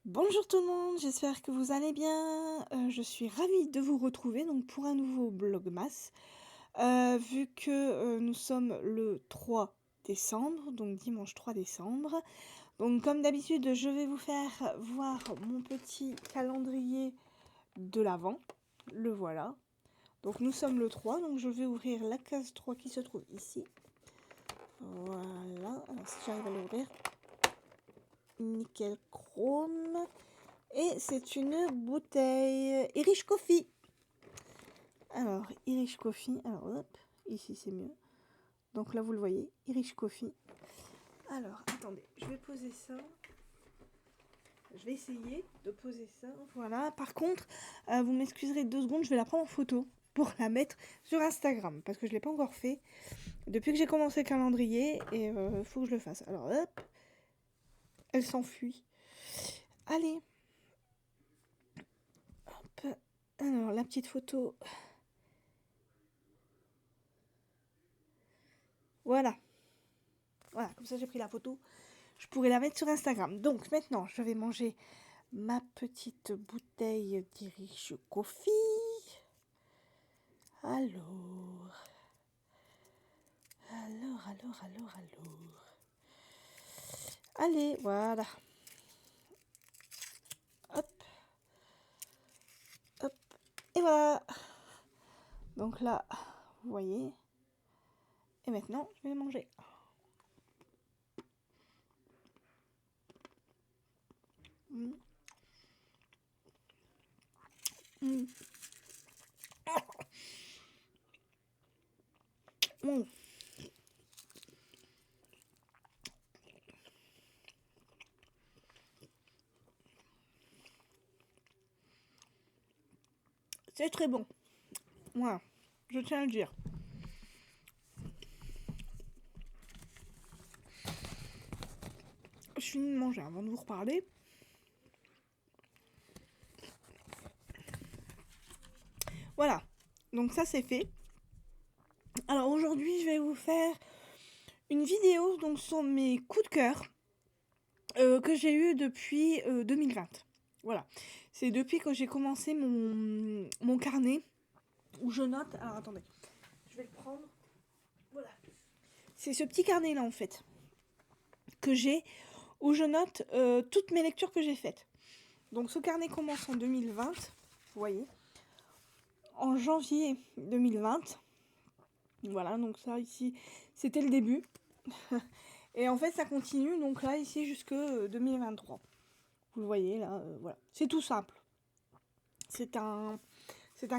Bonjour tout le monde, j'espère que vous allez bien. Je suis ravie de vous retrouver donc pour un nouveau Blogmas. Vu que nous sommes le 3 décembre, donc dimanche 3 décembre. Donc comme d'habitude, je vais vous faire voir mon petit calendrier de l'Avent. Le voilà. Donc nous sommes le 3, donc je vais ouvrir la case 3 qui se trouve ici. Voilà, alors si j'arrive à l'ouvrir. Nickel chrome. Et c'est une bouteille Irish Coffee. Alors, Irish Coffee. Alors, hop, ici c'est mieux. Donc là, vous le voyez, Irish Coffee. Alors, attendez, je vais poser ça. Je vais essayer de poser ça. Voilà. Par contre, vous m'excuserez 2 secondes, je vais la prendre en photo pour la mettre sur Instagram. Parce que je ne l'ai pas encore fait. Depuis que j'ai commencé le calendrier, et il faut que je le fasse. Alors, hop. Elle s'enfuit. Allez. Hop. Alors, la petite photo. Voilà. Voilà, comme ça j'ai pris la photo. Je pourrais la mettre sur Instagram. Donc maintenant, je vais manger ma petite bouteille d'Irish Coffee. Alors. Allez, voilà. Hop. Hop. Et voilà. Donc là, vous voyez. Et maintenant, je vais manger. Mmh. Mmh. Mmh. C'est très bon. Voilà, je tiens à le dire. Je finis de manger avant de vous reparler. Voilà, donc ça c'est fait. Alors aujourd'hui, je vais vous faire une vidéo donc sur mes coups de cœur que j'ai eu depuis 2020. Voilà, c'est depuis que j'ai commencé mon carnet où je note. Alors attendez, je vais le prendre. Voilà, c'est ce petit carnet là en fait que j'ai où je note toutes mes lectures que j'ai faites. Donc ce carnet commence en 2020, vous voyez, en janvier 2020. Voilà, donc ça ici, c'était le début. Et en fait, ça continue, donc là, ici, jusque 2023. Vous le voyez, là, voilà. C'est tout simple. C'est un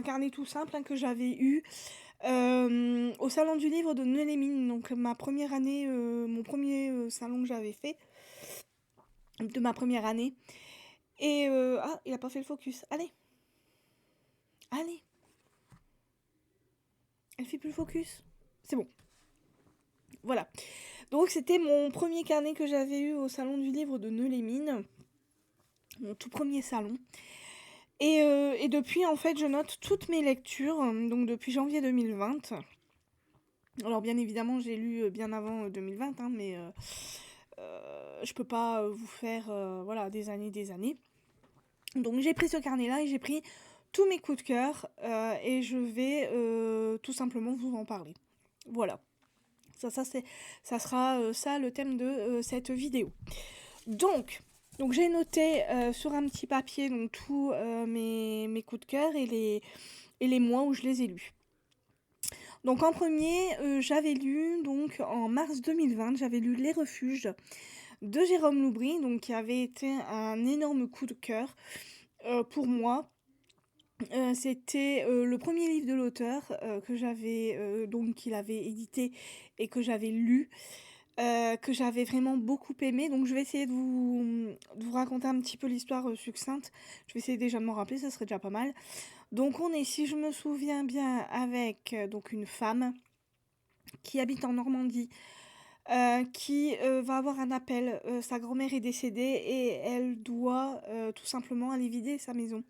carnet tout simple que j'avais eu au Salon du Livre de Neulémine. Donc, ma première année, mon premier salon que j'avais fait, de ma première année. Et, ah, il a pas fait le focus. Allez. Allez. Elle fait plus le focus. C'est bon. Voilà. Donc, c'était mon premier carnet que j'avais eu au Salon du Livre de Neulémine. Mon tout premier salon. Et depuis, en fait, je note toutes mes lectures, donc depuis janvier 2020. Alors, bien évidemment, j'ai lu bien avant 2020, hein, mais je peux pas vous faire voilà, des années. Donc, j'ai pris ce carnet-là et j'ai pris tous mes coups de cœur et je vais tout simplement vous en parler. Voilà. Ça sera ça le thème de cette vidéo. Donc j'ai noté sur un petit papier donc tous mes coups de cœur et les mois où je les ai lus. Donc en premier, j'avais lu donc en mars 2020, j'avais lu Les Refuges de Jérôme Loubry, donc qui avait été un énorme coup de cœur pour moi. C'était le premier livre de l'auteur que j'avais donc qu'il avait édité et que j'avais lu. Que j'avais vraiment beaucoup aimé. Donc je vais essayer de vous raconter un petit peu l'histoire succincte. Je vais essayer déjà de m'en rappeler, ça serait déjà pas mal. Donc on est, si je me souviens bien, avec donc une femme qui habite en Normandie, qui va avoir un appel. Sa grand-mère est décédée et elle doit tout simplement aller vider sa maison.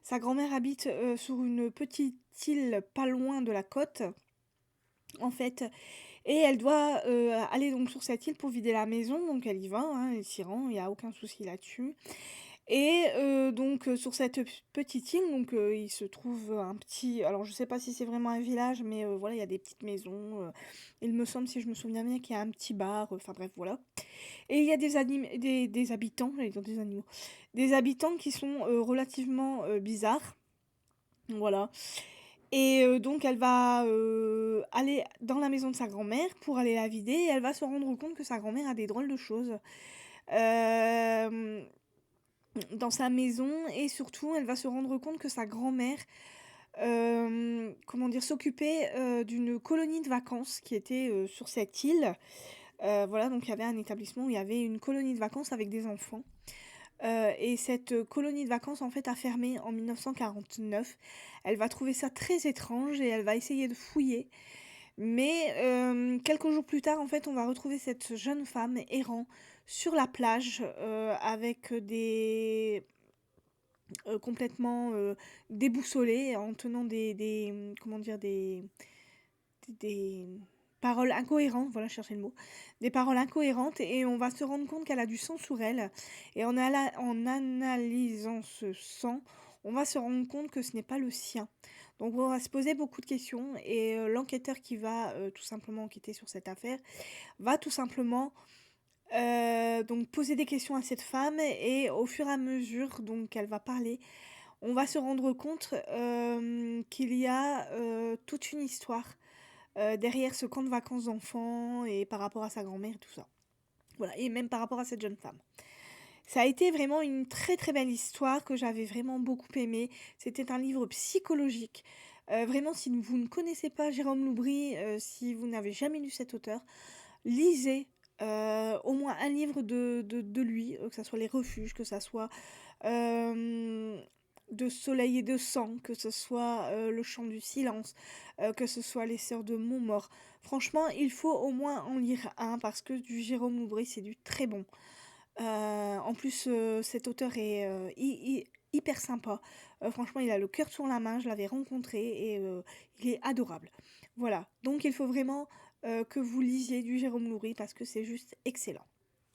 Sa grand-mère habite sur une petite île pas loin de la côte, en fait. Et elle doit aller donc sur cette île pour vider la maison, donc elle y va, hein, elle s'y rend, il n'y a aucun souci là-dessus. Et donc sur cette petite île, donc il se trouve un petit alors je sais pas si c'est vraiment un village, mais voilà, il y a des petites maisons, il me semble, si je me souviens bien, qu'il y a un petit bar, enfin bref, voilà. Et il y a des habitants, j'allais dire des animaux, des habitants qui sont, relativement, bizarres, voilà. Et donc elle va, aller dans la maison de sa grand-mère pour aller la vider et elle va se rendre compte que sa grand-mère a des drôles de choses. Hem Dans sa maison et surtout, elle va se rendre compte que sa grand-mère, comment dire? S'occupait, d'une colonie de vacances qui était, sur cette île. Voilà, donc il y avait un établissement où il y avait une colonie de vacances avec des enfants. Et cette, colonie de vacances, en fait, a fermé en 1949. Elle va trouver ça très étrange et elle va essayer de fouiller. Mais, quelques jours plus tard, en fait, on va retrouver cette jeune femme errant sur la plage, avec des complètement, déboussolée en tenant comment dire? Des paroles incohérentes, voilà, je cherchais le mot. Des paroles incohérentes et on va se rendre compte qu'elle a du sang sur elle et en analysant ce sang, on va se rendre compte que ce n'est pas le sien. Donc on va se poser beaucoup de questions et l'enquêteur qui va, tout simplement enquêter sur cette affaire, va tout simplement, donc poser des questions à cette femme et au fur et à mesure donc qu'elle va parler, on va se rendre compte, qu'il y a, toute une histoire, derrière ce camp de vacances d'enfants et par rapport à sa grand-mère et tout ça. Voilà et même par rapport à cette jeune femme. Ça a été vraiment une très, très belle histoire que j'avais vraiment beaucoup aimée. C'était un livre psychologique. Vraiment si vous ne connaissez pas Jérôme Loubry, si vous n'avez jamais lu cet auteur, lisez, au moins un livre de lui, que ça soit Les Refuges, que ça soit, hem, De Soleil et de Sang, que ce soit, Le Chant du Silence, que ce soit Les Sœurs de Montmort. Franchement, il faut au moins en lire un parce que du Jérôme Loubry, c'est du très bon. En plus, cet auteur est, hyper sympa. Franchement, il a le cœur sur la main, je l'avais rencontré et il est adorable. Voilà, donc il faut vraiment, que vous lisiez du Jérôme Loubry parce que c'est juste excellent.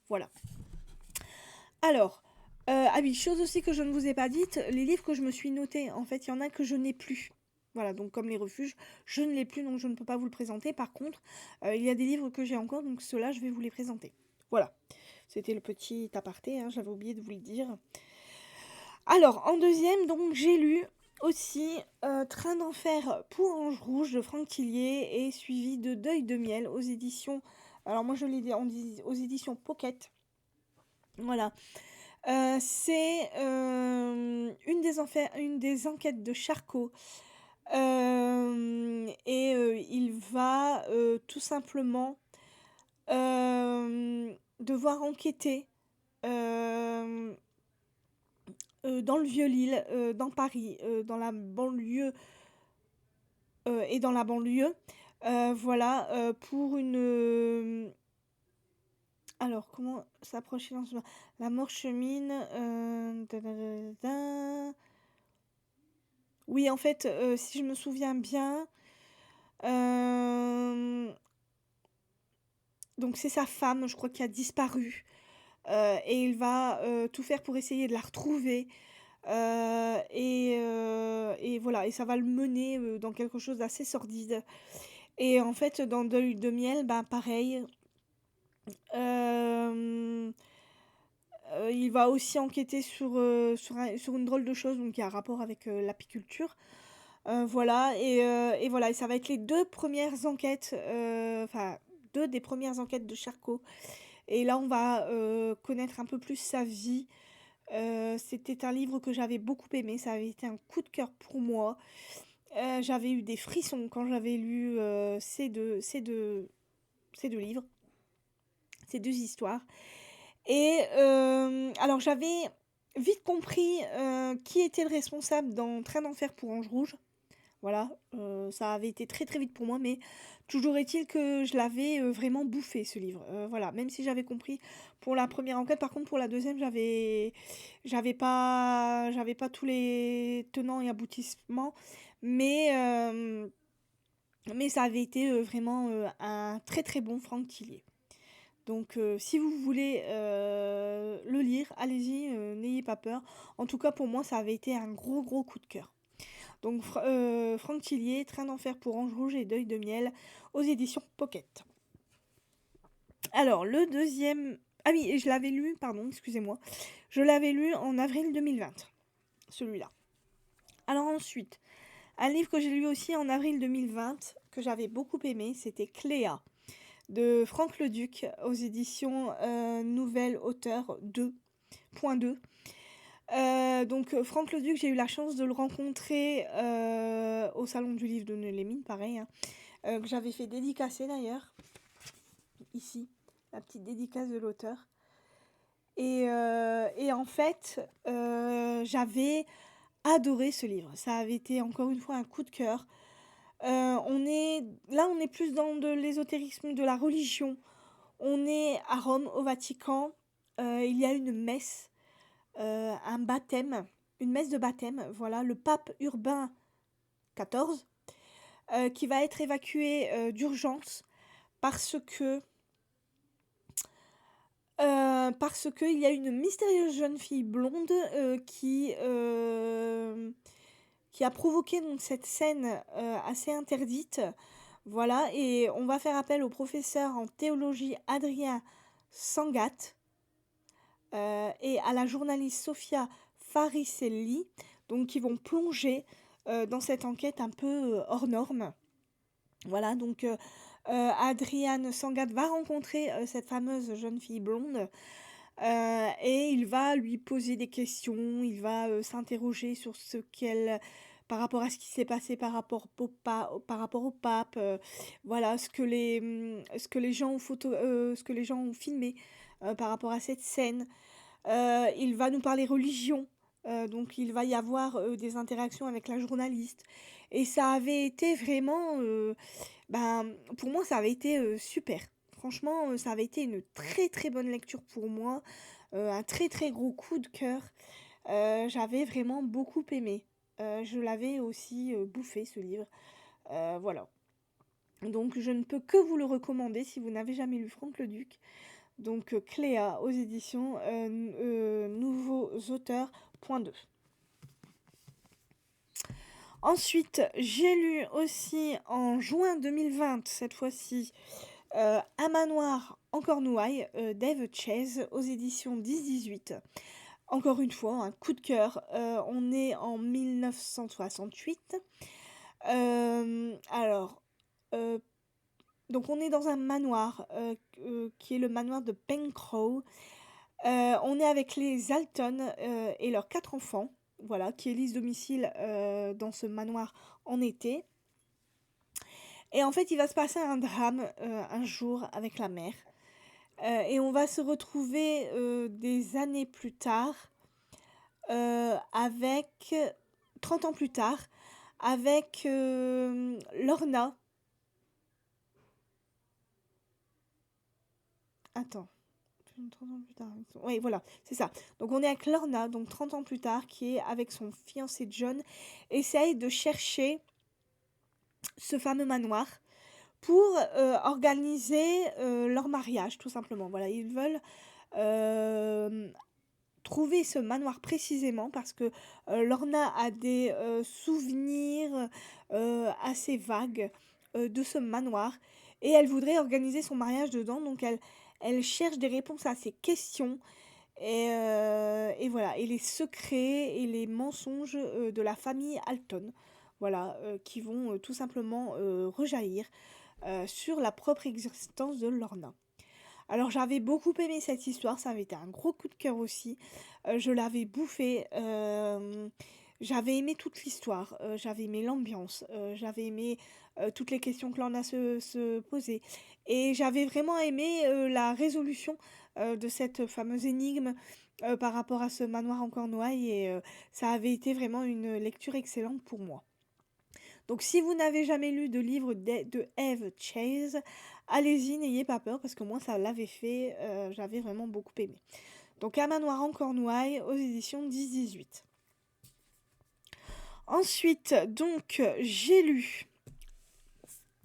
Voilà. Alors, ah oui, chose aussi que je ne vous ai pas dite, les livres que je me suis notés, en fait, il y en a que je n'ai plus. Voilà, donc comme Les Refuges, je ne l'ai plus, donc je ne peux pas vous le présenter. Par contre, il y a des livres que j'ai encore, donc ceux-là, je vais vous les présenter. Voilà. C'était le petit aparté, hein, j'avais oublié de vous le dire. Alors, en deuxième, donc, j'ai lu aussi Train d'enfer pour Ange Rouge de Franck Tillier et suivi de Deuil de miel aux éditions. Alors, moi, je l'ai dit aux éditions Pocket. Voilà. C'est une des enquêtes de Charcot. Et il va tout simplement devoir enquêter euh, dans le Vieux-Lille, dans Paris, dans la banlieue et dans la banlieue. Voilà, pour une. Alors, comment s'approcher dans ce. La mort chemine. Oui, en fait, si je me souviens bien, euh, donc c'est sa femme, je crois, qui a disparu. Et il va tout faire pour essayer de la retrouver. Et voilà, et ça va le mener dans quelque chose d'assez sordide. Et en fait, dans Deuil de miel, ben pareil. euh, il va aussi enquêter sur une drôle de chose donc qui a rapport avec l'apiculture. Voilà, et voilà, et ça va être les deux premières enquêtes, enfin, deux des premières enquêtes de Charcot. Et là, on va connaître un peu plus sa vie. C'était un livre que j'avais beaucoup aimé, ça avait été un coup de cœur pour moi. J'avais eu des frissons quand j'avais lu ces deux livres, ces deux histoires. Et alors j'avais vite compris qui était le responsable dans Train d'enfer pour Ange Rouge. Voilà, ça avait été très très vite pour moi, mais toujours est-il que je l'avais vraiment bouffé ce livre. Voilà, même si j'avais compris pour la première enquête, par contre pour la deuxième, j'avais pas tous les tenants et aboutissements, mais mais ça avait été vraiment un très très bon Franck Tillier. Donc si vous voulez le lire, allez-y, n'ayez pas peur. En tout cas pour moi ça avait été un gros gros coup de cœur. Donc Franck Tillier, Train d'enfer pour Ange Rouge et Deuil de miel aux éditions Pocket. Alors le deuxième... Ah oui, je l'avais lu, pardon, excusez-moi. Je l'avais lu en avril 2020, celui-là. Alors ensuite, un livre que j'ai lu aussi en avril 2020, que j'avais beaucoup aimé, c'était Cléa, de Franck Leduc, aux éditions Nouvelle Auteur 2.2. Donc Franck Leduc, j'ai eu la chance de le rencontrer au Salon du Livre de Neulémine, pareil, hein, que j'avais fait dédicacer d'ailleurs, ici, la petite dédicace de l'auteur. Et en fait, j'avais adoré ce livre. Ça avait été encore une fois un coup de cœur. On est plus dans de l'ésotérisme, de la religion. On est à Rome, au Vatican. Il y a une messe, un baptême, une messe de baptême. Voilà, le pape Urbain XIV qui va être évacué d'urgence parce que il y a une mystérieuse jeune fille blonde qui a provoqué donc cette scène assez interdite. Voilà, et on va faire appel au professeur en théologie Adrien Sangat et à la journaliste Sofia Fariselli, donc qui vont plonger dans cette enquête un peu hors norme. Voilà, donc Adrian Sangat va rencontrer cette fameuse jeune fille blonde et il va lui poser des questions, il va s'interroger sur ce qu'elle, par rapport à ce qui s'est passé par rapport au pape, voilà, ce que les gens ont filmé par rapport à cette scène. Il va nous parler religion, donc il va y avoir des interactions avec la journaliste. Et ça avait été vraiment, pour moi, ça avait été super. Franchement, ça avait été une très très bonne lecture pour moi, un très très gros coup de cœur. J'avais vraiment beaucoup aimé. Je l'avais aussi bouffé ce livre. Voilà. Donc je ne peux que vous le recommander si vous n'avez jamais lu Franck Leduc. Donc Cléa aux éditions Nouveaux Auteurs.2. Ensuite, j'ai lu aussi en juin 2020, cette fois-ci, Un manoir en Cornouailles d'Ève Chase aux éditions 10-18. Encore une fois, un coup de cœur. On est en 1968. Donc on est dans un manoir qui est le manoir de Pencrow. On est avec les Alton et leurs 4 enfants, voilà, qui élisent domicile dans ce manoir en été. Et en fait, il va se passer un drame un jour avec la mère. Et on va se retrouver des années plus tard, avec 30 ans plus tard, avec Lorna. Attends. 30 ans plus tard. Oui, voilà, c'est ça. Donc on est avec Lorna, donc 30 ans plus tard, qui est avec son fiancé John, essaye de chercher ce fameux manoir pour organiser leur mariage, tout simplement. Voilà, ils veulent trouver ce manoir précisément parce que Lorna a des souvenirs assez vagues de ce manoir et elle voudrait organiser son mariage dedans, donc elle cherche des réponses à ces questions et voilà, et les secrets et les mensonges de la famille Alton, voilà, qui vont tout simplement rejaillir sur la propre existence de Lorna. Alors j'avais beaucoup aimé cette histoire, ça avait été un gros coup de cœur aussi. Je l'avais bouffé, j'avais aimé toute l'histoire, j'avais aimé l'ambiance, j'avais aimé toutes les questions que Lorna se posait. Et j'avais vraiment aimé la résolution de cette fameuse énigme par rapport à ce manoir en Cornouailles. Et ça avait été vraiment une lecture excellente pour moi. Donc si vous n'avez jamais lu de livre de Eve Chase, allez-y, n'ayez pas peur, parce que moi ça l'avait fait, j'avais vraiment beaucoup aimé. Donc Un manoir en Cornouailles aux éditions 10-18. Ensuite, donc, j'ai lu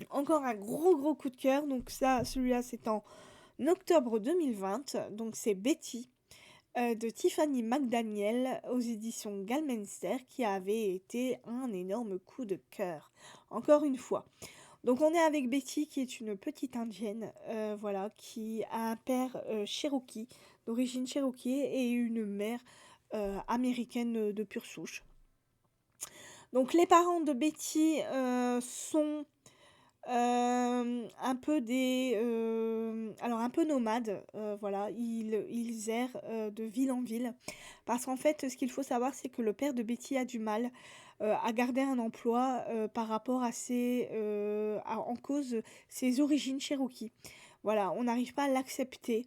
encore un gros coup de cœur. Donc ça, celui-là, c'est en en octobre 2020. Donc c'est Betty de Tiffany McDaniel aux éditions Galmenster qui avait été un énorme coup de cœur. Encore une fois. Donc on est avec Betty qui est une petite indienne, voilà, qui a un père cherokee, d'origine cherokee, et une mère américaine de pure souche. Donc les parents de Betty sont un peu alors un peu nomades, voilà, ils errent de ville en ville. Parce qu'en fait, ce qu'il faut savoir, c'est que le père de Betty a du mal à garder un emploi par rapport à en cause ses origines Cherokee. Voilà, on n'arrive pas à l'accepter.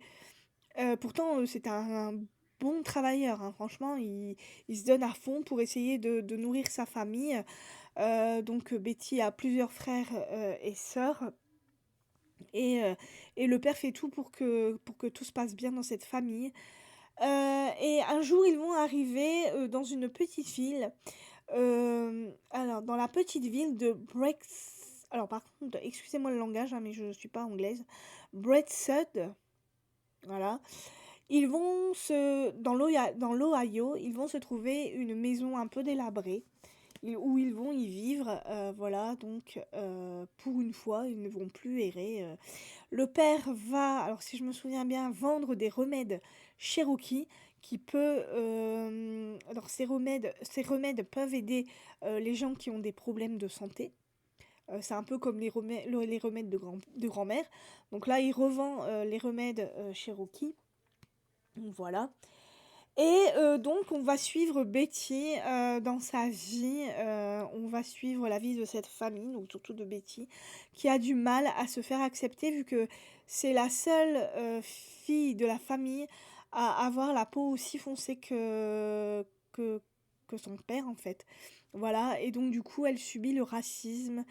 Pourtant, c'est un bon travailleur, hein. Franchement, il se donne à fond pour essayer de nourrir sa famille. Donc Betty a plusieurs frères et sœurs. Et, euh, et le père fait tout pour que tout se passe bien dans cette famille. Et un jour, ils vont arriver dans une petite ville. Alors, dans la petite ville de Breaks. Alors, par contre, excusez-moi le langage, hein, mais je ne suis pas anglaise. Breadsud. Voilà. Dans l'Ohio, ils vont se trouver une maison un peu délabrée où ils vont y vivre. Voilà, donc pour une fois, ils ne vont plus errer. Le père va, alors si je me souviens bien, vendre des remèdes Cherokee qui peut. Alors ces remèdes peuvent aider les gens qui ont des problèmes de santé. C'est un peu comme les remèdes de grand-mère. Donc là, il revend les remèdes Cherokee. Voilà. Et donc, on va suivre Betty dans sa vie. On va suivre la vie de cette famille, donc surtout de Betty, qui a du mal à se faire accepter vu que c'est la seule fille de la famille à avoir la peau aussi foncée que, que son père, en fait. Voilà, et donc du coup, elle subit le racisme,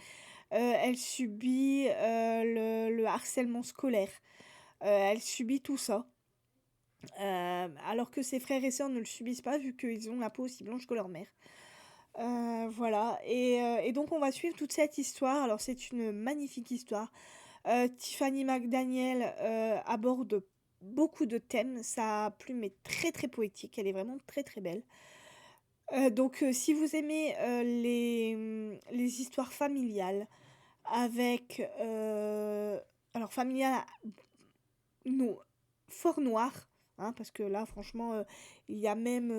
elle subit le harcèlement scolaire, elle subit tout ça. Alors que ses frères et sœurs ne le subissent pas vu qu'ils ont la peau aussi blanche que leur mère. Voilà, et donc on va suivre toute cette histoire. Alors c'est une magnifique histoire. Tiffany McDaniel aborde beaucoup de thèmes. Sa plume est très très poétique, elle est vraiment très très belle. Donc si vous aimez les histoires familiales avec... alors familiales non, fort noir, hein, parce que là, franchement, il y a même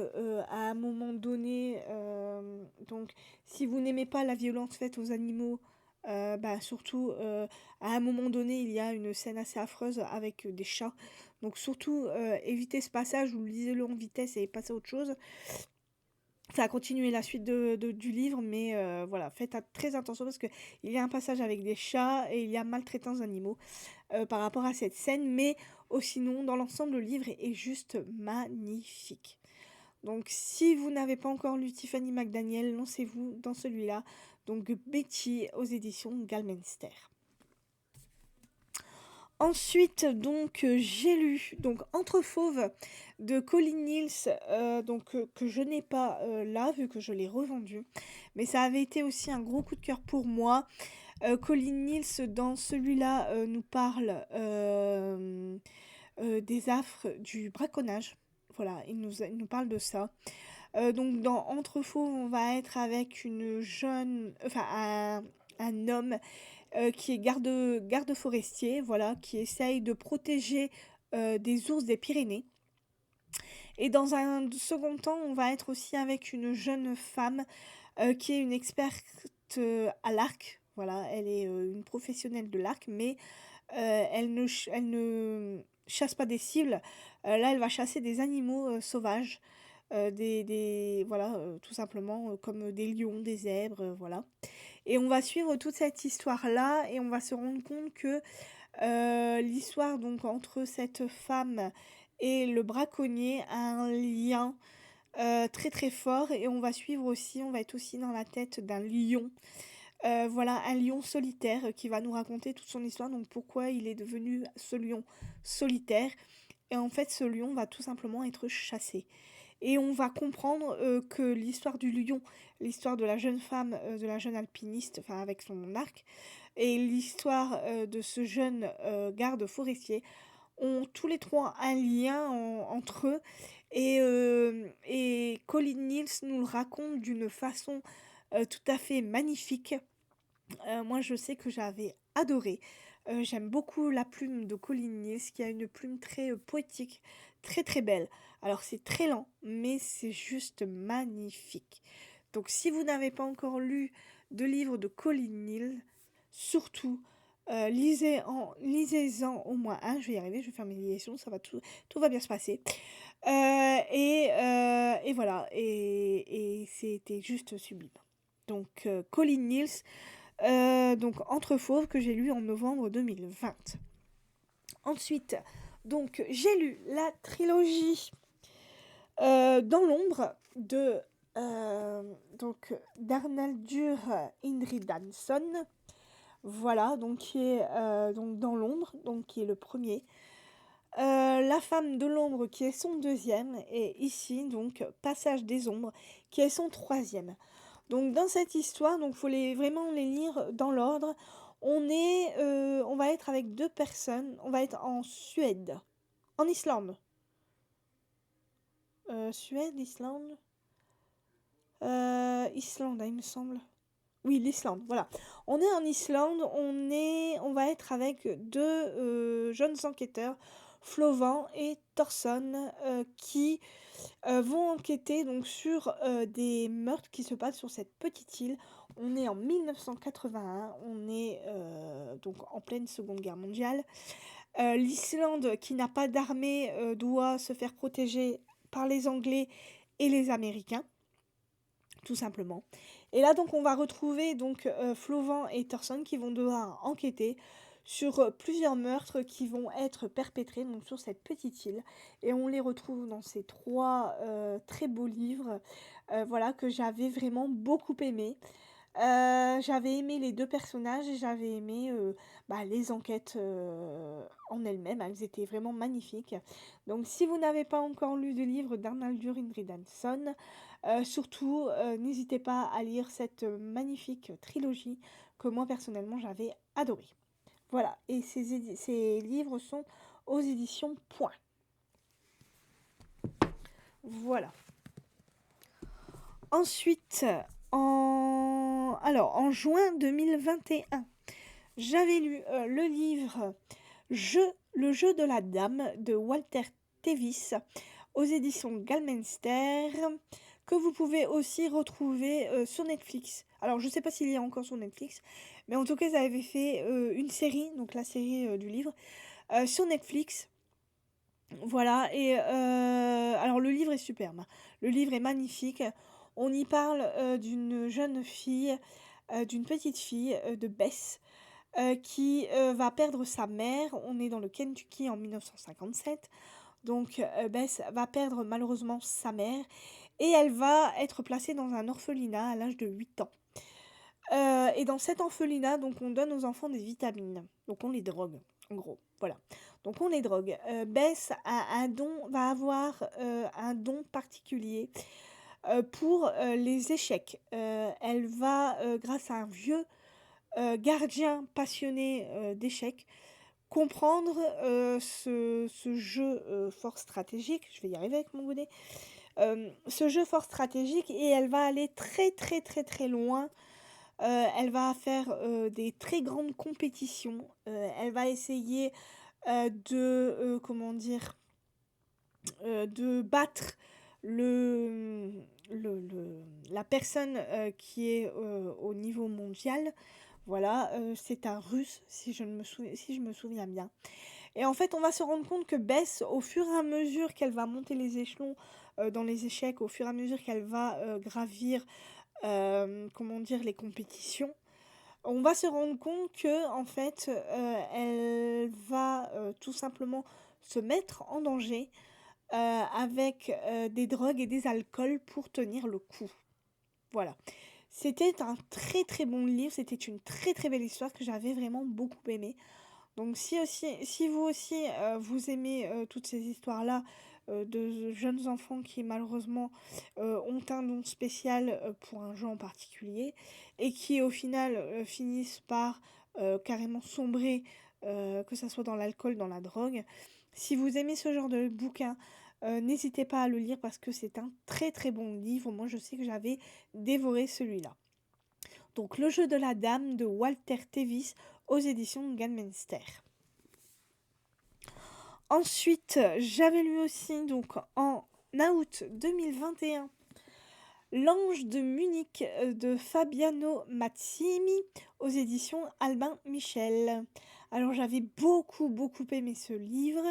à un moment donné, donc si vous n'aimez pas la violence faite aux animaux, bah, surtout à un moment donné, il y a une scène assez affreuse avec des chats. Donc surtout, évitez ce passage ou lisez-le en vitesse et passez à autre chose. Ça a continué la suite du livre, mais voilà, faites très attention parce qu'il y a un passage avec des chats et il y a maltraitance d'animaux par rapport à cette scène, mais sinon, dans l'ensemble, le livre est juste magnifique. Donc, si vous n'avez pas encore lu Tiffany McDaniel, lancez-vous dans celui-là. Donc, Betty aux éditions Galmenster. Ensuite, donc, j'ai lu donc Entre Fauves de Colin Niels, que je n'ai pas là, vu que je l'ai revendu. Mais ça avait été aussi un gros coup de cœur pour moi. Colin Niels, dans celui-là, nous parle des affres du braconnage. Voilà, il nous parle de ça. Donc dans Entre Fauves, on va être avec une jeune, enfin un homme qui est garde forestier, voilà, qui essaye de protéger des ours des Pyrénées. Et dans un second temps, on va être aussi avec une jeune femme qui est une experte à l'arc. Voilà, elle est une professionnelle de l'arc, mais elle ne chasse pas des cibles. Là, elle va chasser des animaux sauvages, voilà, tout simplement comme des lions, des zèbres, voilà. Et on va suivre toute cette histoire-là et on va se rendre compte que l'histoire donc entre cette femme et le braconnier a un lien très très fort et on va suivre aussi, on va être aussi dans la tête d'un lion. Voilà, un lion solitaire qui va nous raconter toute son histoire, donc pourquoi il est devenu ce lion solitaire. Et en fait, ce lion va tout simplement être chassé. Et on va comprendre que l'histoire du lion, l'histoire de la jeune femme, de la jeune alpiniste, enfin avec son arc, et l'histoire de ce jeune garde forestier, ont tous les trois un lien entre eux. Et Colin Niels nous le raconte d'une façon tout à fait magnifique. Moi, je sais que j'avais adoré. J'aime beaucoup la plume de Colin Niels, qui a une plume très poétique, très très belle. Alors, c'est très lent, mais c'est juste magnifique. Donc, si vous n'avez pas encore lu de livre de Colin Niels, surtout, lisez-en au moins un. Je vais y arriver, je vais faire mes liaisons, tout va bien se passer. Et voilà, et c'était juste sublime. Donc, Colin Niels, donc Entre Fauves, que j'ai lu en novembre 2020. Ensuite, donc j'ai lu la trilogie Dans l'ombre de donc d'Arnaldur Indridason. Voilà, donc qui est donc Dans l'ombre, donc qui est le premier. La femme de l'ombre, qui est son deuxième, et ici donc Passage des ombres, qui est son troisième. Donc dans cette histoire, donc faut vraiment les lire dans l'ordre. On va être avec deux personnes. On va être en Suède, en Islande. Suède, Islande, Islande, il me semble. Oui, l'Islande, voilà. On est en Islande, on va être avec deux jeunes enquêteurs, Flovent et Thorson, qui vont enquêter donc sur des meurtres qui se passent sur cette petite île. On est en 1981, on est donc en pleine Seconde Guerre mondiale. L'Islande, qui n'a pas d'armée, doit se faire protéger par les Anglais et les Américains, tout simplement. Et là, donc, on va retrouver donc Flovent et Thorson, qui vont devoir enquêter sur plusieurs meurtres qui vont être perpétrés donc, sur cette petite île. Et on les retrouve dans ces trois très beaux livres, voilà, que j'avais vraiment beaucoup aimé. J'avais aimé les deux personnages et j'avais aimé les enquêtes en elles-mêmes. Elles étaient vraiment magnifiques. Donc, si vous n'avez pas encore lu de livre d'Arnaldur Indridason, surtout, n'hésitez pas à lire cette magnifique trilogie que moi, personnellement, j'avais adorée. Voilà, et ces livres sont aux éditions Point. Voilà. Ensuite, en juin 2021, j'avais lu le livre Le jeu de la dame de Walter Tevis aux éditions Galmenster, que vous pouvez aussi retrouver sur Netflix. Alors, je ne sais pas s'il y a encore sur Netflix, mais en tout cas, ils avaient fait une série, donc la série du livre, sur Netflix. Voilà, et alors le livre est superbe, le livre est magnifique. On y parle d'une jeune fille, d'une petite fille de Bess, qui va perdre sa mère. On est dans le Kentucky en 1957. Donc Bess va perdre malheureusement sa mère et elle va être placée dans un orphelinat à l'âge de 8 ans. Et dans cet orphelinat, donc on donne aux enfants des vitamines. Donc on les drogue, en gros. Voilà. Donc on les drogue. Bess va avoir un don particulier pour les échecs. Elle va, grâce à un vieux gardien passionné d'échecs, comprendre ce jeu fort stratégique. Je vais y arriver avec mon bonnet. Ce jeu fort stratégique, et elle va aller très très très très loin. Elle va faire des très grandes compétitions. Elle va essayer de battre la personne qui est au niveau mondial. Voilà, c'est un Russe, si je me souviens bien. Et en fait, on va se rendre compte que Bess, au fur et à mesure qu'elle va monter les échelons dans les échecs, au fur et à mesure qu'elle va gravir les compétitions, on va se rendre compte que en fait, elle va tout simplement se mettre en danger avec des drogues et des alcools pour tenir le coup. Voilà. C'était un très très bon livre, c'était une très très belle histoire que j'avais vraiment beaucoup aimée. Donc si vous aussi vous aimez toutes ces histoires-là de jeunes enfants qui malheureusement ont un don spécial pour un jeu en particulier et qui au final finissent par carrément sombrer, que ça soit dans l'alcool, dans la drogue, Si vous aimez ce genre de bouquin, n'hésitez pas à le lire parce que c'est un très très bon livre. Moi, je sais que j'avais dévoré celui-là. Donc, Le jeu de la dame de Walter Tevis aux éditions Ganmenster. Ensuite, j'avais lu aussi donc en août 2021 L'ange de Munich de Fabiano Mazzini aux éditions Albin Michel. Alors j'avais beaucoup aimé ce livre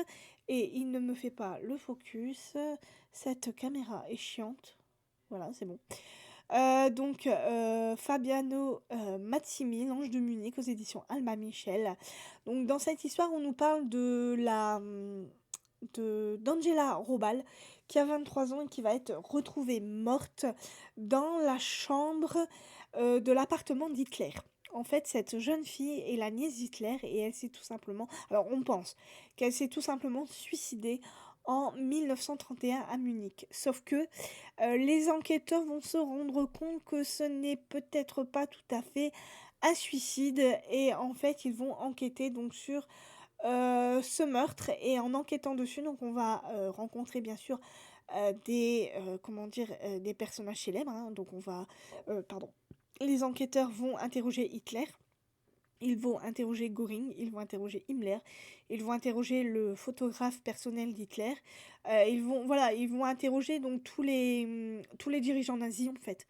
et il ne me fait pas le focus. Cette caméra est chiante. Voilà, c'est bon. Fabiano Mazzini, L'ange de Munich aux éditions Albin Michel. Donc dans cette histoire, on nous parle d'Angela Robal qui a 23 ans et qui va être retrouvée morte dans la chambre de l'appartement d'Hitler. En fait, cette jeune fille est la nièce d'Hitler et elle s'est tout simplement... Alors, on pense qu'elle s'est tout simplement suicidée en 1931 à Munich. Sauf que les enquêteurs vont se rendre compte que ce n'est peut-être pas tout à fait un suicide et en fait, ils vont enquêter donc sur ce meurtre et en enquêtant dessus, donc on va rencontrer bien sûr des personnages célèbres. Hein. Donc les enquêteurs vont interroger Hitler, ils vont interroger Göring, ils vont interroger Himmler, ils vont interroger le photographe personnel d'Hitler, ils vont interroger donc tous les dirigeants nazis en fait,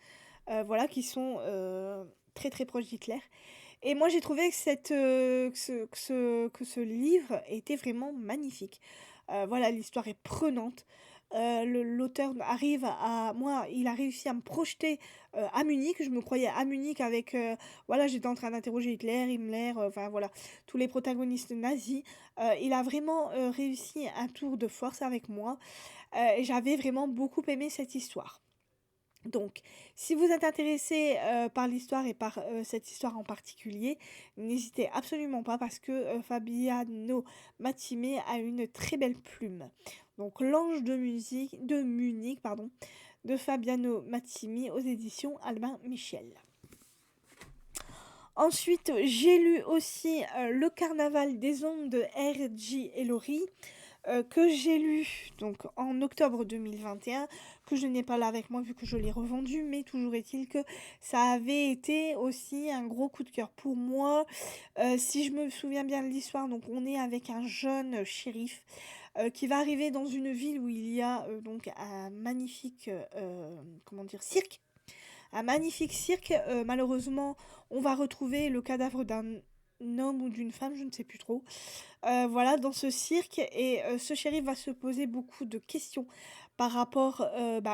qui sont très très proches d'Hitler. Et moi, j'ai trouvé que ce livre était vraiment magnifique. L'histoire est prenante. L'auteur arrive à... Moi, il a réussi à me projeter à Munich. Je me croyais à Munich avec... j'étais en train d'interroger Hitler, Himmler, tous les protagonistes nazis. Il a vraiment réussi un tour de force avec moi. Et j'avais vraiment beaucoup aimé cette histoire. Donc, si vous êtes intéressé par l'histoire et par cette histoire en particulier, n'hésitez absolument pas parce que Fabiano Mattime a une très belle plume. Donc, L'ange de Munich, de Fabiano Mattimi aux éditions Albin Michel. Ensuite, j'ai lu aussi Le Carnaval des ondes de R.J. Ellory. Que j'ai lu donc en octobre 2021, que je n'ai pas là avec moi vu que je l'ai revendu, mais toujours est-il que ça avait été aussi un gros coup de cœur pour moi. Si je me souviens bien de l'histoire, donc on est avec un jeune shérif qui va arriver dans une ville où il y a donc un magnifique cirque. Un magnifique cirque. Malheureusement, on va retrouver le cadavre d'un homme ou d'une femme, je ne sais plus trop. Dans ce cirque. Et ce shérif va se poser beaucoup de questions par rapport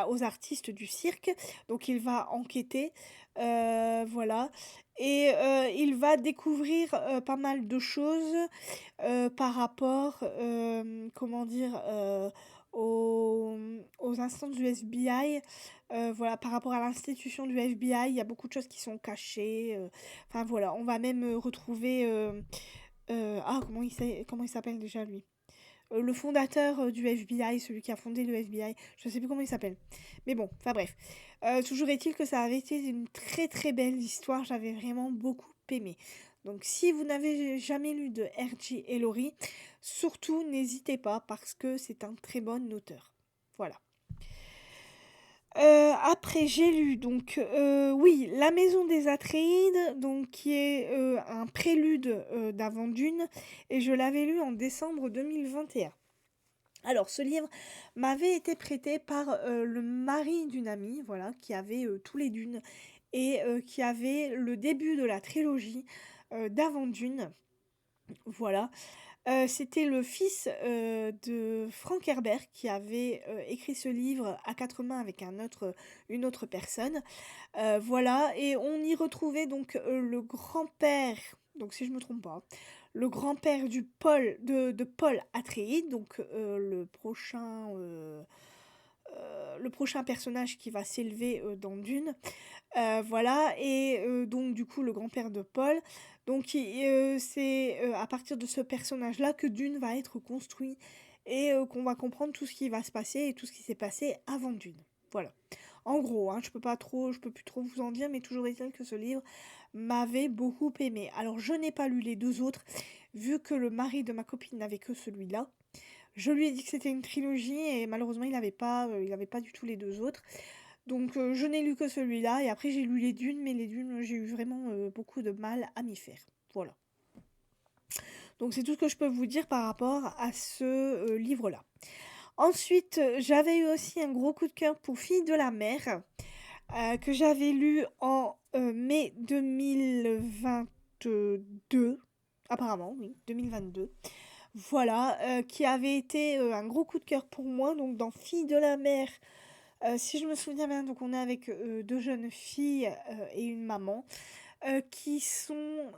aux artistes du cirque. Donc il va enquêter. Et il va découvrir pas mal de choses par rapport, aux, aux instances du FBI. Par rapport à l'institution du FBI, il y a beaucoup de choses qui sont cachées. On va même retrouver... comment il s'appelle déjà lui? Le fondateur du FBI, celui qui a fondé le FBI, je sais plus comment il s'appelle. Mais bon, bref. Toujours est-il que ça avait été une très très belle histoire, j'avais vraiment beaucoup aimé. Donc si vous n'avez jamais lu de R.J. Ellory, surtout n'hésitez pas parce que c'est un très bon auteur. Voilà. Après, j'ai lu La Maison des Atréides, donc qui est un prélude d'Avant Dune, et je l'avais lu en décembre 2021. Alors, ce livre m'avait été prêté par le mari d'une amie, qui avait tous les Dunes et qui avait le début de la trilogie d'Avant Dune. Voilà. C'était le fils de Frank Herbert qui avait écrit ce livre à quatre mains avec une autre personne. Et on y retrouvait donc le grand-père, donc si je me trompe pas, le grand-père de Paul Atreides, donc le prochain personnage qui va s'élever dans Dune. Donc du coup le grand-père de Paul. Donc c'est à partir de ce personnage-là que Dune va être construit et qu'on va comprendre tout ce qui va se passer et tout ce qui s'est passé avant Dune. Voilà. En gros, je peux plus trop vous en dire, mais toujours est-il que ce livre m'avait beaucoup aimé. Alors je n'ai pas lu les deux autres, vu que le mari de ma copine n'avait que celui-là. Je lui ai dit que c'était une trilogie et malheureusement il avait pas du tout les 2 autres. Donc je n'ai lu que celui-là et après j'ai lu les Dunes, mais les Dunes, j'ai eu vraiment, beaucoup de mal à m'y faire. Voilà. Donc c'est tout ce que je peux vous dire par rapport à ce, livre-là. Ensuite, j'avais eu aussi un gros coup de cœur pour Filles de la mer, que j'avais lu en, mai 2022, apparemment, oui, 2022. Voilà, qui avait été, un gros coup de cœur pour moi. Donc dans Filles de la mer, si je me souviens bien, donc on est avec, 2 jeunes filles, et une maman, qui sont,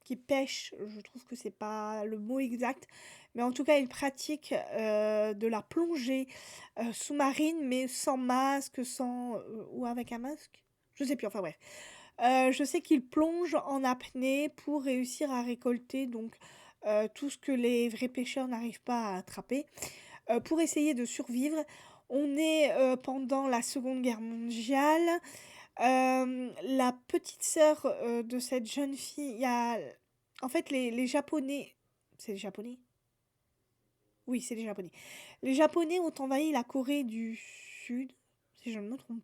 qui pêchent, je trouve que c'est pas le mot exact, mais en tout cas, ils pratiquent, de la plongée, sous-marine, mais sans masque, sans, ou avec un masque? Je sais plus, enfin bref. Je sais qu'ils plongent en apnée pour réussir à récolter donc, tout ce que les vrais pêcheurs n'arrivent pas à attraper, pour essayer de survivre. On est, pendant la Seconde Guerre mondiale. La petite sœur, de cette jeune fille, il y a en fait les Japonais, c'est les Japonais? Oui, c'est les Japonais. Les Japonais ont envahi la Corée du Sud, si je ne me trompe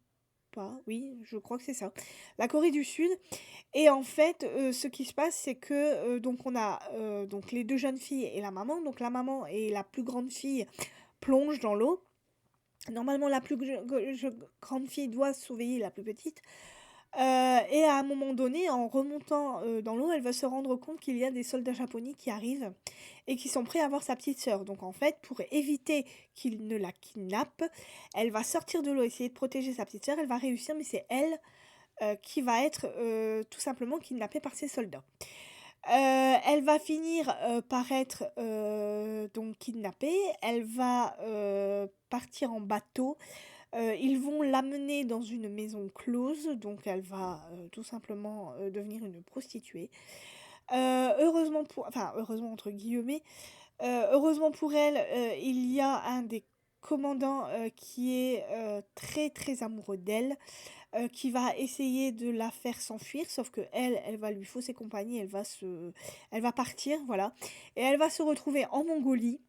pas. Oui, je crois que c'est ça. La Corée du Sud. Et en fait, ce qui se passe, c'est que, donc on a, donc les 2 jeunes filles et la maman. Donc la maman et la plus grande fille plongent dans l'eau. Normalement, la plus grande fille doit surveiller la plus petite. Et à un moment donné, en remontant, dans l'eau, elle va se rendre compte qu'il y a des soldats japonais qui arrivent et qui sont prêts à voir sa petite sœur. Donc en fait, pour éviter qu'ils ne la kidnappent, elle va sortir de l'eau, essayer de protéger sa petite sœur. Elle va réussir, mais c'est elle, qui va être, tout simplement kidnappée par ces soldats. Elle va finir, par être, donc kidnappée. Elle va, partir en bateau. Ils vont l'amener dans une maison close, donc elle va, tout simplement, devenir une prostituée. Heureusement pour enfin «heureusement» entre guillemets, heureusement pour elle, il y a un des commandants, qui est, très, très amoureux d'elle, qui va essayer de la faire s'enfuir, sauf qu'elle, elle va lui fausser compagnie, elle va partir, voilà, et elle va se retrouver en Mongolie.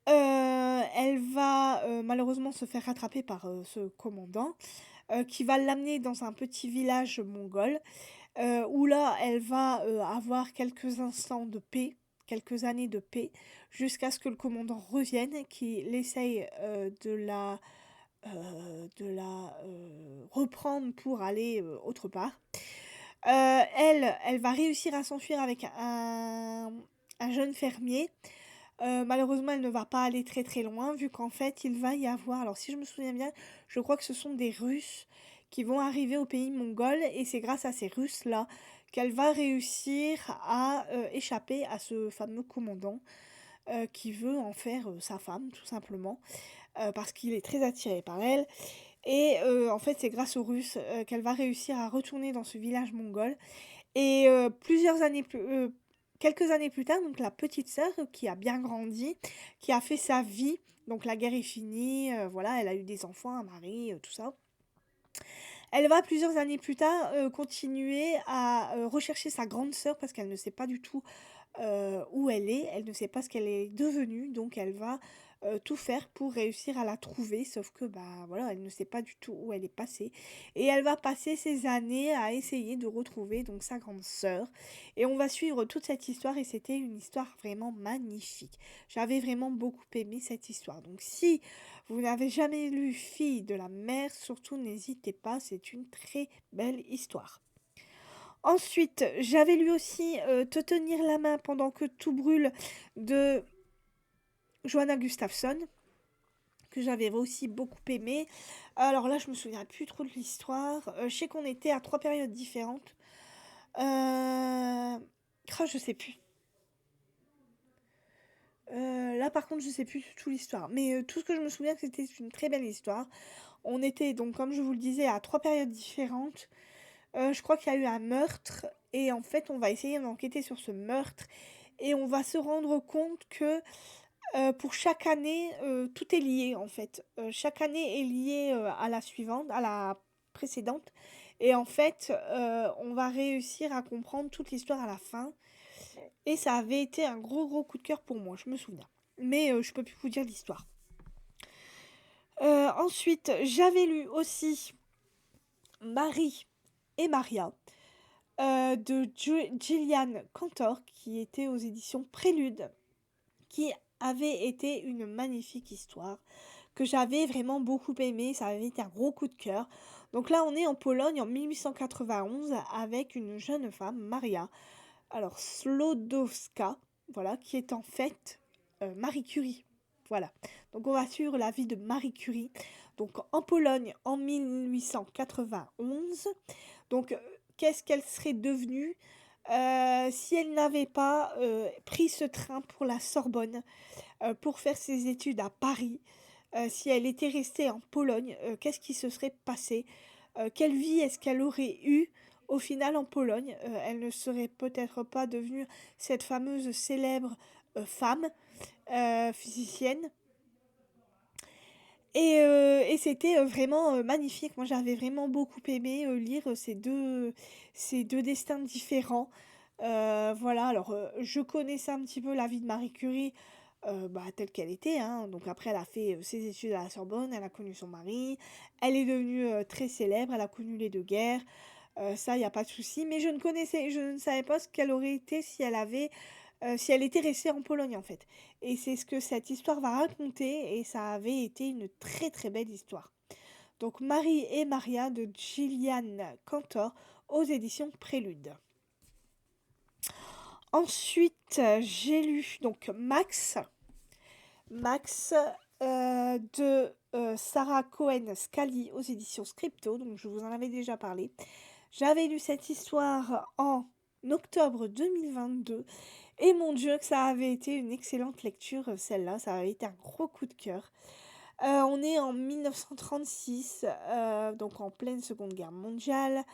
Elle va, malheureusement se faire rattraper par, ce commandant, qui va l'amener dans un petit village mongol, où là, elle va, avoir quelques instants de paix, quelques années de paix, jusqu'à ce que le commandant revienne, qu'il essaye, reprendre pour aller, autre part. Elle va réussir à s'enfuir avec un jeune fermier. Malheureusement, elle ne va pas aller très, très loin vu qu'en fait, il va y avoir alors si je me souviens bien, je crois que ce sont des Russes qui vont arriver au pays mongol et c'est grâce à ces Russes-là qu'elle va réussir à, échapper à ce fameux commandant, qui veut en faire, sa femme tout simplement, parce qu'il est très attiré par elle et en fait, c'est grâce aux Russes, qu'elle va réussir à retourner dans ce village mongol et quelques années plus tard, donc la petite sœur, qui a bien grandi, qui a fait sa vie, donc la guerre est finie, voilà, elle a eu des enfants, un mari, tout ça. Elle va plusieurs années plus tard, continuer à, rechercher sa grande sœur parce qu'elle ne sait pas du tout, où elle ne sait pas ce qu'elle est devenue, donc elle va, tout faire pour réussir à la trouver, sauf que, bah, voilà, elle ne sait pas du tout où elle est passée et elle va passer ses années à essayer de retrouver donc sa grande sœur et on va suivre toute cette histoire et c'était une histoire vraiment magnifique. J'avais vraiment beaucoup aimé cette histoire, donc si vous n'avez jamais lu Filles de la mer, surtout n'hésitez pas, c'est une très belle histoire. Ensuite, j'avais lu aussi, Te tenir la main pendant que tout brûle de Johanna Gustafsson, que j'avais aussi beaucoup aimé. Alors là, je me souviens plus trop de l'histoire. Je sais qu'on était à 3 périodes différentes. Je sais plus. Là, par contre, je sais plus du tout l'histoire. Mais tout ce que je me souviens, c'était une très belle histoire. On était donc, comme je vous le disais, à 3 périodes différentes. Je crois qu'il y a eu un meurtre et en fait, on va essayer d'enquêter sur ce meurtre et on va se rendre compte que, pour chaque année, tout est lié, en fait. Chaque année est liée, à la suivante, à la précédente et en fait, on va réussir à comprendre toute l'histoire à la fin Et ça avait été un gros coup de cœur pour moi, je me souviens. Mais je peux plus vous dire l'histoire. Ensuite, j'avais lu aussi Marie et Maria de Gillian Cantor, qui était aux éditions Prélude, qui avait été une magnifique histoire que j'avais vraiment beaucoup aimée. Ça avait été un gros coup de cœur. Donc là, on est en Pologne en 1891 avec une jeune femme, Maria, alors Slodowska, voilà, qui est en fait Marie Curie. Voilà. Donc on va suivre la vie de Marie Curie. Donc en Pologne en 1891. Donc qu'est-ce qu'elle serait devenue si elle n'avait pas pris ce train pour la Sorbonne pour faire ses études à Paris? Si elle était restée en Pologne, qu'est-ce qui se serait passé? Quelle vie est-ce qu'elle aurait eue au final en Pologne? Elle ne serait peut-être pas devenue cette fameuse célèbre femme physicienne. Et c'était vraiment magnifique. Moi, j'avais vraiment beaucoup aimé lire ces deux destins différents. Voilà, alors je connaissais un petit peu la vie de Marie Curie telle qu'elle était, hein. Donc après, elle a fait ses études à la Sorbonne, elle a connu son mari, elle est devenue très célèbre, elle a connu les deux guerres. Ça, il n'y a pas de souci. Mais je ne savais pas ce qu'elle aurait été si elle était restée en Pologne en fait. Et c'est ce que cette histoire va raconter et ça avait été une très belle histoire. Donc Marie et Maria de Gillian Cantor aux éditions Prélude. Ensuite, j'ai lu donc Max de Sarah Cohen Scully aux éditions Scripto, donc je vous en avais déjà parlé. J'avais lu cette histoire en octobre 2022 et mon Dieu que ça avait été une excellente lecture celle-là, ça avait été un gros coup de cœur. On est en 1936, donc en pleine Seconde Guerre mondiale.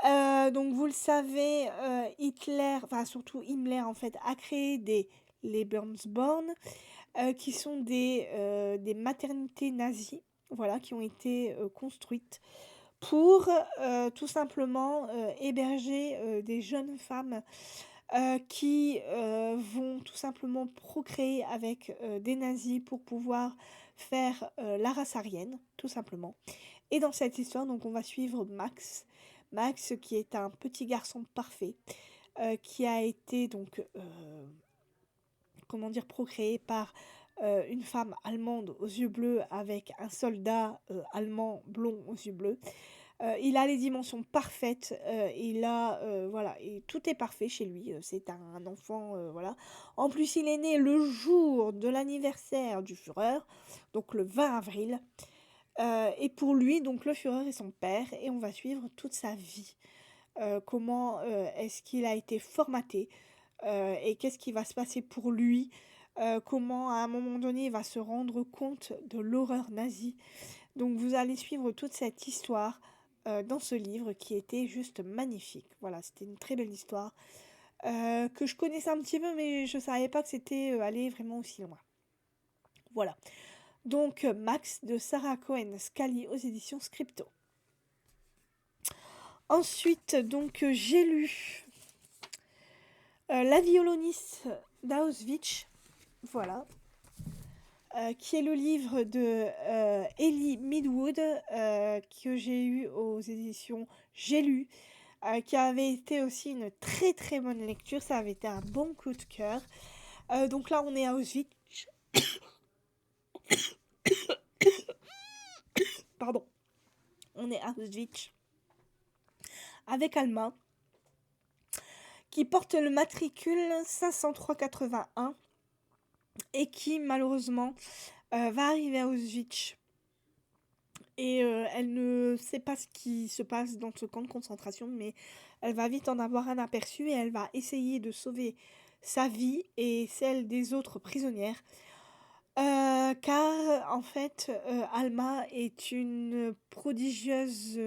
Donc vous le savez, Hitler, enfin surtout Himmler en fait, a créé des Lebensborn, qui sont des maternités nazies, voilà, qui ont été construites pour tout simplement héberger des jeunes femmes qui vont tout simplement procréer avec des nazis pour pouvoir faire la race aryenne, tout simplement. Et dans cette histoire, donc, on va suivre Max qui est un petit garçon parfait, qui a été donc, comment dire, procréé par une femme allemande aux yeux bleus avec un soldat allemand blond aux yeux bleus. Il a les dimensions parfaites, voilà, et tout est parfait chez lui. C'est un enfant, voilà. En plus, il est né le jour de l'anniversaire du Führer, donc le 20 avril. Et pour lui, donc le Führer est son père, et on va suivre toute sa vie. Comment est-ce qu'il a été formaté, et qu'est-ce qui va se passer pour lui, comment à un moment donné il va se rendre compte de l'horreur nazie. Donc vous allez suivre toute cette histoire dans ce livre qui était juste magnifique. Voilà, c'était une très belle histoire que je connaissais un petit peu, mais je ne savais pas que c'était allé vraiment aussi loin. Voilà. Donc Max de Sarah Cohen Scully aux éditions Scripto. Ensuite, donc j'ai lu La violoniste d'Auschwitz, voilà, qui est le livre de Ellie Midwood, que j'ai eu aux éditions J'ai lu, qui avait été aussi une très bonne lecture. Ça avait été un bon coup de cœur. Donc là, on est à Auschwitz. Pardon. On est à Auschwitz avec Alma, qui porte le matricule 50381 et qui malheureusement va arriver à Auschwitz. Et elle ne sait pas ce qui se passe dans ce camp de concentration, mais elle va vite en avoir un aperçu et elle va essayer de sauver sa vie et celle des autres prisonnières. Car en fait, Alma est une prodigieuse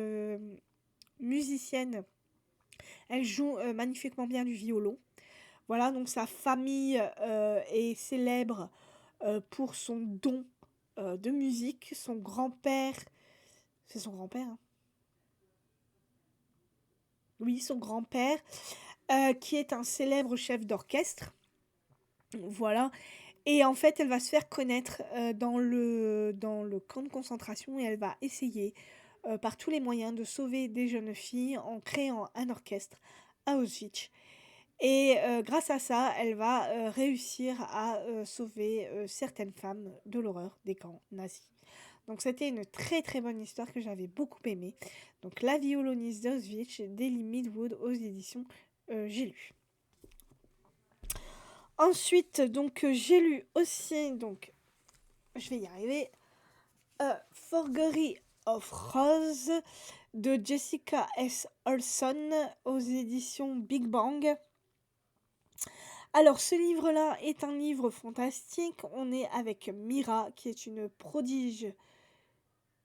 musicienne. Elle joue magnifiquement bien du violon. Voilà, donc sa famille est célèbre pour son don de musique. Son grand-père, c'est son grand-père, hein. Oui, son grand-père qui est un célèbre chef d'orchestre. Voilà. Et en fait, elle va se faire connaître dans le camp de concentration et elle va essayer par tous les moyens de sauver des jeunes filles en créant un orchestre à Auschwitz. Et grâce à ça, elle va réussir à sauver certaines femmes de l'horreur des camps nazis. Donc c'était une très très bonne histoire que j'avais beaucoup aimée. Donc La violoniste d'Auschwitz d'Ellie Midwood aux éditions J'ai lu. Ensuite, donc j'ai lu aussi, donc je vais y arriver, Forgery of Rose de Jessica S. Olson aux éditions Big Bang. Alors ce livre-là est un livre fantastique. On est avec Mira qui est une prodige,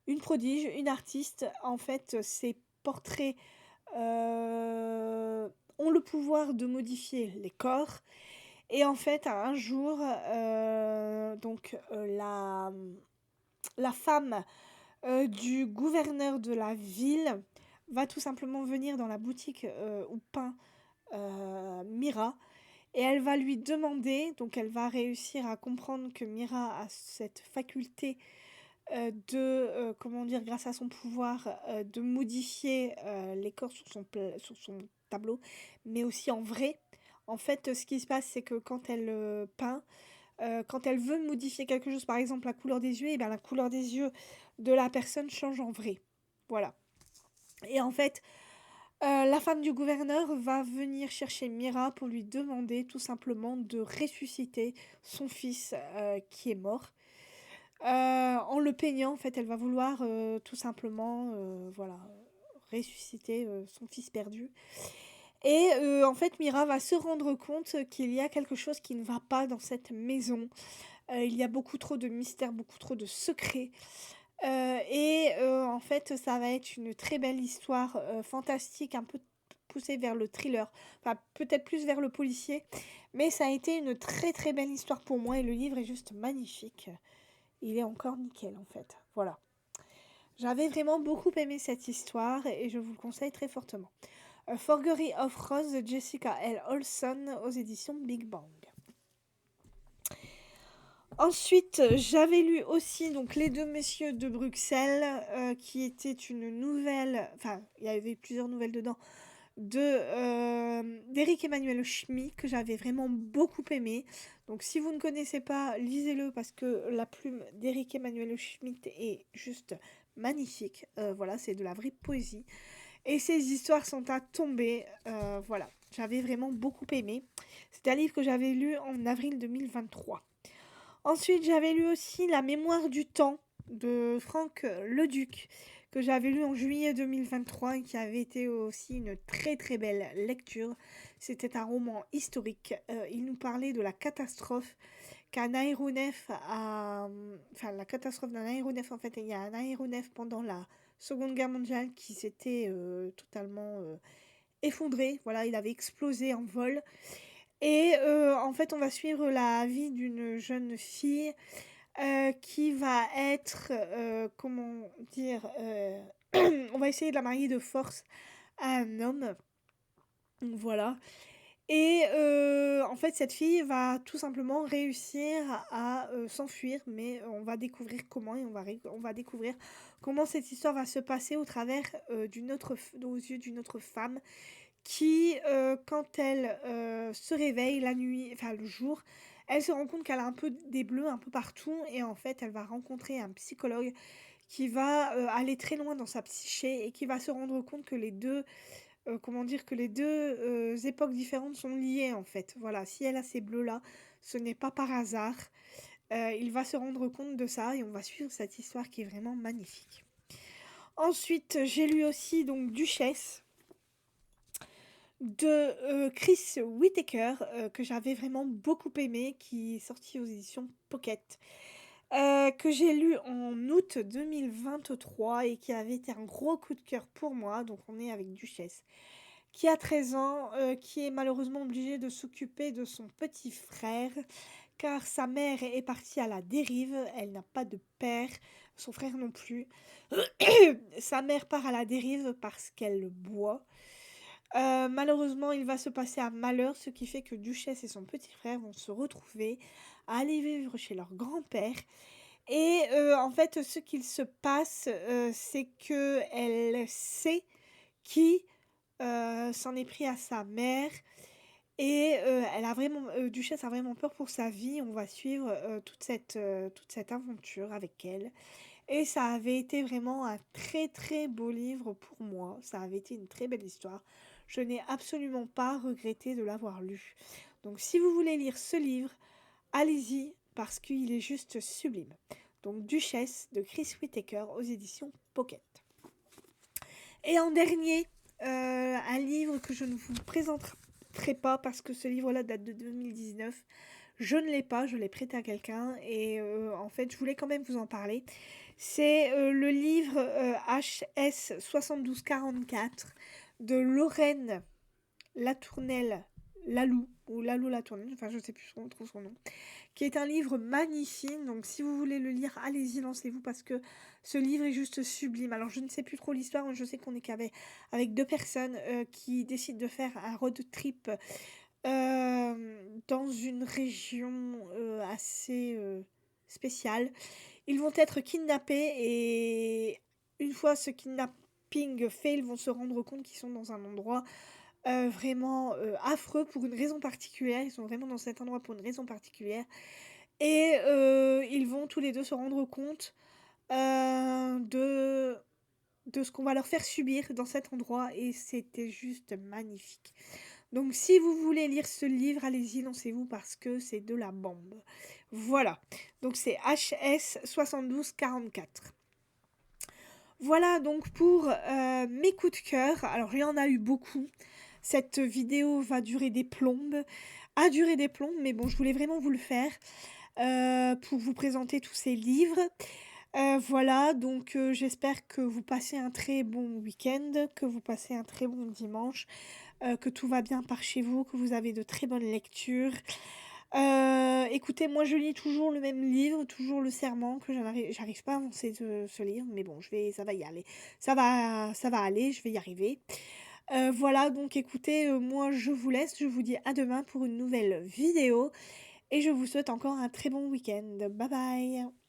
une artiste. En fait, ses portraits ont le pouvoir de modifier les corps. Et en fait, un jour, la femme du gouverneur de la ville va tout simplement venir dans la boutique où peint Mira et elle va lui demander, donc elle va réussir à comprendre que Mira a cette faculté comment dire, grâce à son pouvoir, de modifier les corps sur son tableau, mais aussi en vrai. En fait, ce qui se passe, c'est que quand elle peint, quand elle veut modifier quelque chose, par exemple la couleur des yeux, et bien la couleur des yeux de la personne change en vrai. Voilà. Et en fait, la femme du gouverneur va venir chercher Mira pour lui demander tout simplement de ressusciter son fils qui est mort. En le peignant, en fait, elle va vouloir tout simplement voilà, ressusciter son fils perdu. Et en fait, Mira va se rendre compte qu'il y a quelque chose qui ne va pas dans cette maison. Il y a beaucoup trop de mystères, beaucoup trop de secrets. En fait, ça va être une très belle histoire fantastique, un peu poussée vers le thriller. Enfin, peut-être plus vers le policier. Mais ça a été une très très belle histoire pour moi et le livre est juste magnifique. Il est encore nickel en fait. Voilà. J'avais vraiment beaucoup aimé cette histoire et je vous le conseille très fortement. Forgery of Rose de Jessica L. Olson aux éditions Big Bang. Ensuite, j'avais lu aussi donc Les Deux Messieurs de Bruxelles, qui était une nouvelle, enfin, il y avait plusieurs nouvelles dedans, d'Éric Emmanuel Schmitt, que j'avais vraiment beaucoup aimé. Donc, si vous ne connaissez pas, lisez-le parce que la plume d'Éric Emmanuel Schmitt est juste magnifique. Voilà, c'est de la vraie poésie. Et ces histoires sont à tomber. Voilà, j'avais vraiment beaucoup aimé. C'est un livre que j'avais lu en avril 2023. Ensuite, j'avais lu aussi La mémoire du temps de Franck Leduc, que j'avais lu en juillet 2023 et qui avait été aussi une très très belle lecture. C'était un roman historique. Il nous parlait de la catastrophe qu'un aéronef a... Enfin, la catastrophe d'un aéronef, en fait, il y a un aéronef pendant la Seconde Guerre mondiale qui s'était totalement effondré. Voilà, il avait explosé en vol. Et en fait, on va suivre la vie d'une jeune fille qui va être, comment dire, on va essayer de la marier de force à un homme. Voilà. Et en fait, cette fille va tout simplement réussir à s'enfuir, mais on va découvrir comment et on va découvrir comment cette histoire va se passer au travers aux yeux d'une autre femme qui, quand elle se réveille la nuit, enfin le jour, elle se rend compte qu'elle a un peu des bleus un peu partout et en fait elle va rencontrer un psychologue qui va aller très loin dans sa psyché et qui va se rendre compte que les deux, comment dire, que les deux époques différentes sont liées en fait. Voilà, si elle a ces bleus-là, ce n'est pas par hasard. Il va se rendre compte de ça et on va suivre cette histoire qui est vraiment magnifique. Ensuite, j'ai lu aussi donc Duchesse de Chris Whittaker, que j'avais vraiment beaucoup aimé, qui est sorti aux éditions Pocket, que j'ai lu en août 2023 et qui avait été un gros coup de cœur pour moi. Donc on est avec Duchesse, qui a 13 ans, qui est malheureusement obligée de s'occuper de son petit frère, car sa mère est partie à la dérive, elle n'a pas de père, son frère non plus. Sa mère part à la dérive parce qu'elle boit. Malheureusement, il va se passer un malheur, ce qui fait que Duchesse et son petit frère vont se retrouver à aller vivre chez leur grand-père. Et en fait, ce qu'il se passe, c'est qu'elle sait qui s'en est pris à sa mère et elle a vraiment Duchesse a vraiment peur pour sa vie. On va suivre, toute cette aventure avec elle et ça avait été vraiment un très, très beau livre pour moi. Ça avait été une très belle histoire. Je n'ai absolument pas regretté de l'avoir lu. Donc si vous voulez lire ce livre, allez-y parce qu'il est juste sublime. Donc Duchesse de Chris Whittaker aux éditions Pocket. Et en dernier, un livre que je ne vous présenterai pas parce que ce livre-là date de 2019. Je ne l'ai pas, je l'ai prêté à quelqu'un et en fait, je voulais quand même vous en parler. C'est le livre HS 7244 de Lorraine Latournelle Lalou, ou Lalou Latournelle, enfin je ne sais plus trop son nom, qui est un livre magnifique. Donc si vous voulez le lire, allez-y, lancez-vous parce que ce livre est juste sublime. Alors je ne sais plus trop l'histoire, mais je sais qu'on est avec deux personnes qui décident de faire un road trip dans une région assez spéciale. Ils vont être kidnappés et une fois ce kidnapping fait, ils vont se rendre compte qu'ils sont dans un endroit vraiment affreux pour une raison particulière. Ils sont vraiment dans cet endroit pour une raison particulière. Et ils vont tous les deux se rendre compte de ce qu'on va leur faire subir dans cet endroit. Et c'était juste magnifique. Donc si vous voulez lire ce livre, allez-y, lancez-vous parce que c'est de la bombe. Voilà. Donc c'est HS 7244. Voilà donc pour mes coups de cœur. Alors il y en a eu beaucoup. Cette vidéo va durer des plombes, a duré des plombes, mais bon, je voulais vraiment vous le faire pour vous présenter tous ces livres. Voilà, donc j'espère que vous passez un très bon week-end, que vous passez un très bon dimanche, que tout va bien par chez vous, que vous avez de très bonnes lectures. Écoutez, moi je lis toujours le même livre, toujours le Serment, que j'arrive pas à avancer ce livre, mais bon, ça va y aller. Ça va aller, je vais y arriver. Voilà, donc écoutez, moi je vous laisse, je vous dis à demain pour une nouvelle vidéo et je vous souhaite encore un très bon week-end. Bye bye!